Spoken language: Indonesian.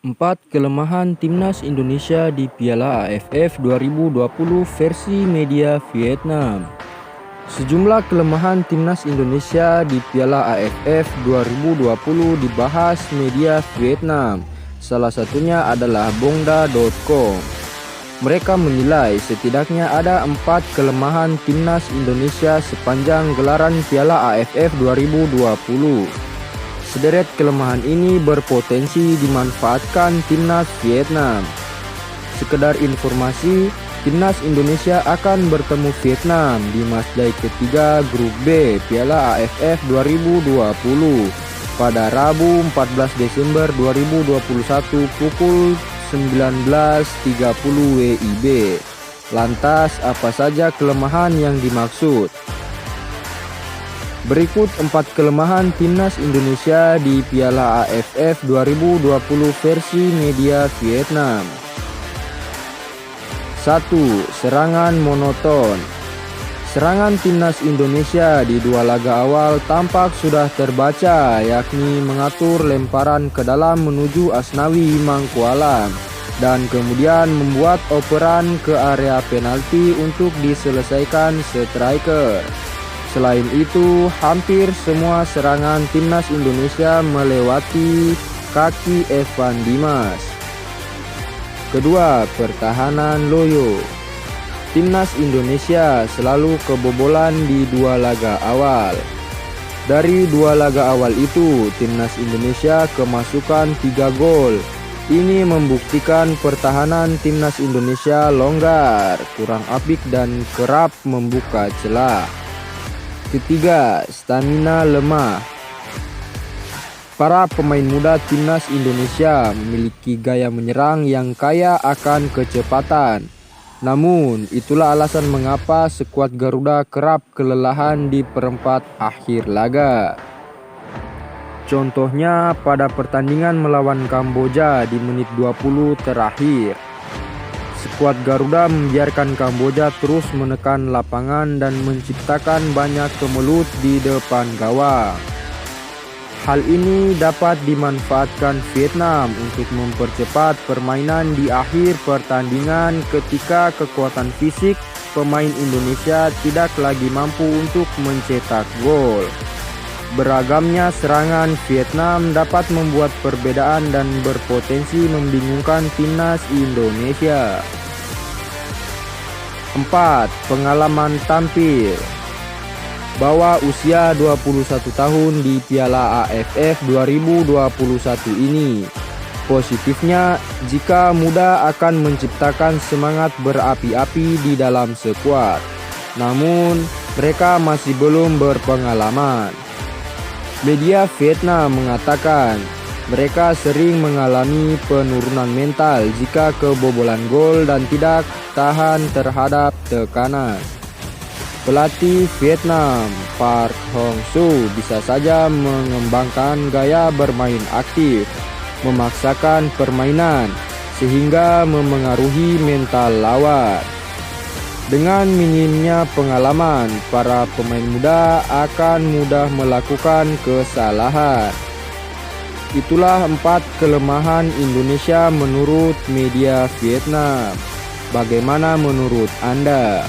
4 kelemahan Timnas Indonesia di Piala AFF 2020 versi media Vietnam. Sejumlah kelemahan Timnas Indonesia di Piala AFF 2020 dibahas media Vietnam. Salah satunya adalah Bongda.com. Mereka menilai setidaknya ada 4 kelemahan Timnas Indonesia sepanjang gelaran Piala AFF 2020. Sederet kelemahan ini berpotensi dimanfaatkan Timnas Vietnam. Sekedar informasi, Timnas Indonesia akan bertemu Vietnam di matchday ketiga Grup B Piala AFF 2020 pada Rabu 14 Desember 2021 pukul 19.30 WIB. Lantas, apa saja kelemahan yang dimaksud? Berikut 4 kelemahan Timnas Indonesia di Piala AFF 2020 versi media Vietnam. 1. Serangan monoton. Serangan Timnas Indonesia di dua laga awal tampak sudah terbaca, yakni mengatur lemparan ke dalam menuju Asnawi Mangkualam dan kemudian membuat operan ke area penalti untuk diselesaikan striker. Selain itu, hampir semua serangan Timnas Indonesia melewati kaki Evan Dimas. Kedua, pertahanan loyo. Timnas Indonesia selalu kebobolan di dua laga awal. Dari dua laga awal itu, Timnas Indonesia kemasukan 3 gol. Ini membuktikan pertahanan Timnas Indonesia longgar, kurang apik dan kerap membuka celah. Ketiga, stamina lemah. Para pemain muda Timnas Indonesia memiliki gaya menyerang yang kaya akan kecepatan. Namun, itulah alasan mengapa skuad Garuda kerap kelelahan di perempat akhir laga. Contohnya pada pertandingan melawan Kamboja di menit 20 terakhir. Skuad Garuda membiarkan Kamboja terus menekan lapangan dan menciptakan banyak kemelut di depan gawang. Hal ini dapat dimanfaatkan Vietnam untuk mempercepat permainan di akhir pertandingan ketika kekuatan fisik pemain Indonesia tidak lagi mampu untuk mencetak gol. Beragamnya serangan Vietnam dapat membuat perbedaan dan berpotensi membingungkan Timnas Indonesia. 4. Pengalaman tampil. Bahwa usia 21 tahun di Piala AFF 2021 ini, positifnya jika muda akan menciptakan semangat berapi-api di dalam skuad. Namun, mereka masih belum berpengalaman. Media Vietnam mengatakan mereka sering mengalami penurunan mental jika kebobolan gol dan tidak tahan terhadap tekanan. Pelatih Vietnam Park Hang-seo bisa saja mengembangkan gaya bermain aktif, memaksakan permainan sehingga memengaruhi mental lawan. Dengan minimnya pengalaman, para pemain muda akan mudah melakukan kesalahan. Itulah 4 kelemahan Indonesia menurut media Vietnam. Bagaimana menurut Anda?